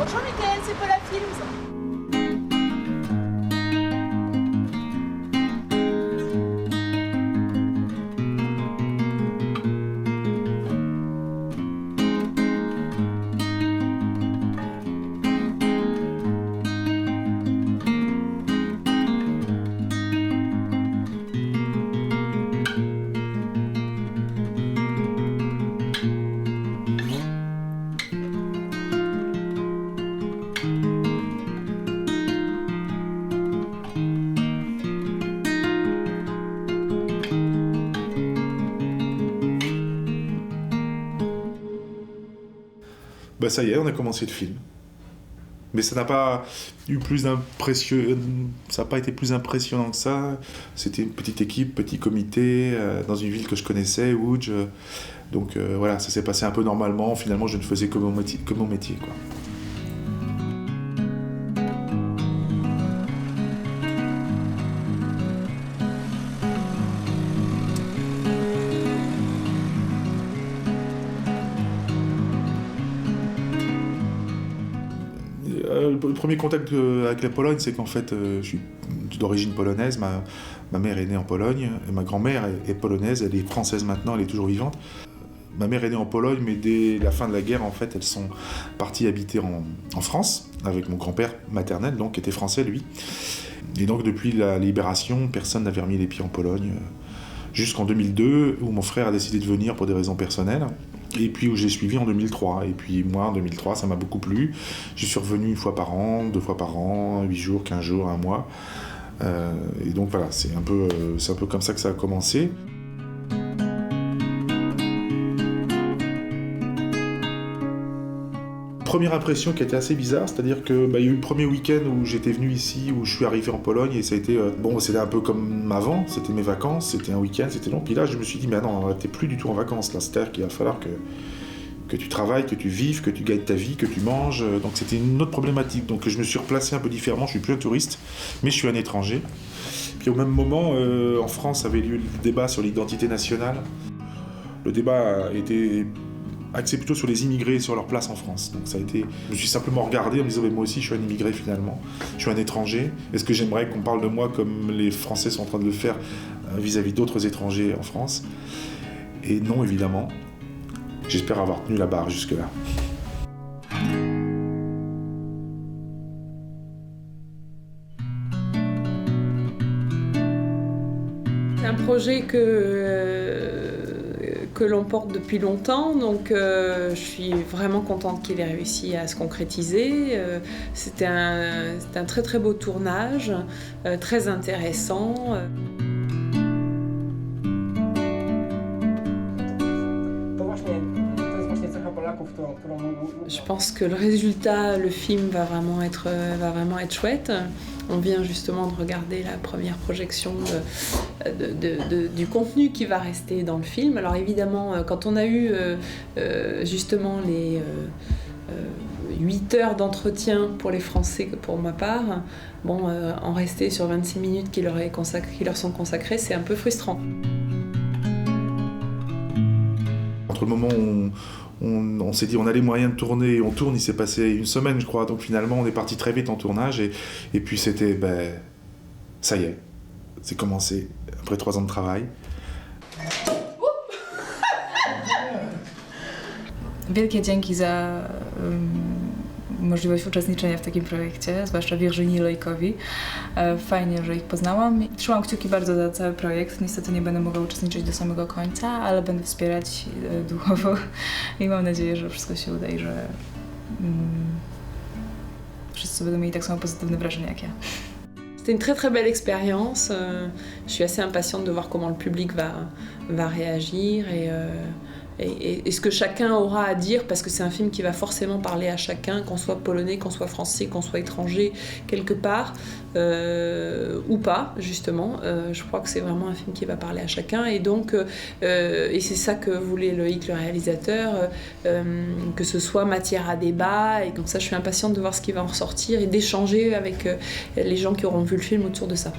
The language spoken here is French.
Bonjour Mickaël, c'est Paula Films. Bah ça y est, on a commencé le film. Mais ça n'a pas eu plus ça n'a pas été plus impressionnant que ça. C'était une petite équipe, petit comité, dans une ville que je connaissais, Łódź. Donc voilà, ça s'est passé un peu normalement. Finalement, je ne faisais que mon métier, quoi. Le premier contact avec la Pologne, c'est qu'en fait, je suis d'origine polonaise. Ma mère est née en Pologne, et ma grand-mère est polonaise, elle est française maintenant, elle est toujours vivante. Ma mère est née en Pologne, mais dès la fin de la guerre, en fait, elles sont parties habiter en France, avec mon grand-père maternel, donc, qui était français, lui. Et donc, depuis la libération, personne n'avait remis les pieds en Pologne, jusqu'en 2002, où mon frère a décidé de venir pour des raisons personnelles. Et puis où j'ai suivi en 2003. Et puis moi, en 2003, ça m'a beaucoup plu. Je suis revenu 1 fois par an, 2 fois par an, 8 jours, 15 jours, 1 mois. Et donc voilà, c'est un peu comme ça que ça a commencé. Première impression qui a été assez bizarre, c'est-à-dire que il y a eu le premier week-end où j'étais venu ici, où je suis arrivé en Pologne, et ça a été c'était un peu comme avant, c'était mes vacances, c'était un week-end, c'était long. Puis là, je me suis dit, mais non, t'es plus du tout en vacances là, c'est-à-dire qu'il va falloir que tu travailles, que tu vives, que tu gagnes ta vie, que tu manges. Donc c'était une autre problématique. Donc je me suis replacé un peu différemment. Je suis plus un touriste, mais je suis un étranger. Puis au même moment, en France avait lieu le débat sur l'identité nationale. Le débat a été axé plutôt sur les immigrés et sur leur place en France. Donc ça a été... Je me suis simplement regardé en me disant, mais moi aussi je suis un immigré finalement, je suis un étranger. Est-ce que j'aimerais qu'on parle de moi comme les Français sont en train de le faire vis-à-vis d'autres étrangers en France? Et non, évidemment. J'espère avoir tenu la barre jusque-là. C'est un projet que l'on porte depuis longtemps, donc je suis vraiment contente qu'il ait réussi à se concrétiser. C'était un très très beau tournage, très intéressant. Je pense que le résultat, le film va vraiment être chouette. On vient justement de regarder la première projection du contenu qui va rester dans le film. Alors évidemment, quand on a eu justement les 8 heures d'entretien pour les Français que pour ma part, en rester sur 26 minutes qui leur sont consacrées, c'est un peu frustrant. Entre le moment où on s'est dit on a les moyens de tourner, on tourne, il s'est passé 1 semaine je crois, donc finalement on est parti très vite en tournage et puis c'était, ça y est, c'est commencé après 3 ans de travail. Wielkie dzięki za możliwość uczestniczenia w takim projekcie, zwłaszcza Virginii Lojkowi. Fajnie, że ich poznałam. Trzymam kciuki bardzo za cały projekt. Niestety nie będę mogła uczestniczyć do samego końca, ale będę wspierać duchowo i mam nadzieję, że wszystko się uda i że wszyscy będą mieli tak samo pozytywne wrażenie jak ja. C'était une très très belle expérience. Je suis assez impatiente de voir comment le public va réagir et ce que chacun aura à dire, parce que c'est un film qui va forcément parler à chacun, qu'on soit polonais, qu'on soit français, qu'on soit étranger quelque part, ou pas justement. Je crois que c'est vraiment un film qui va parler à chacun, et donc et c'est ça que voulait Loïc, le réalisateur, que ce soit matière à débat, et comme ça je suis impatiente de voir ce qui va en ressortir et d'échanger avec les gens qui auront vu le film autour de ça.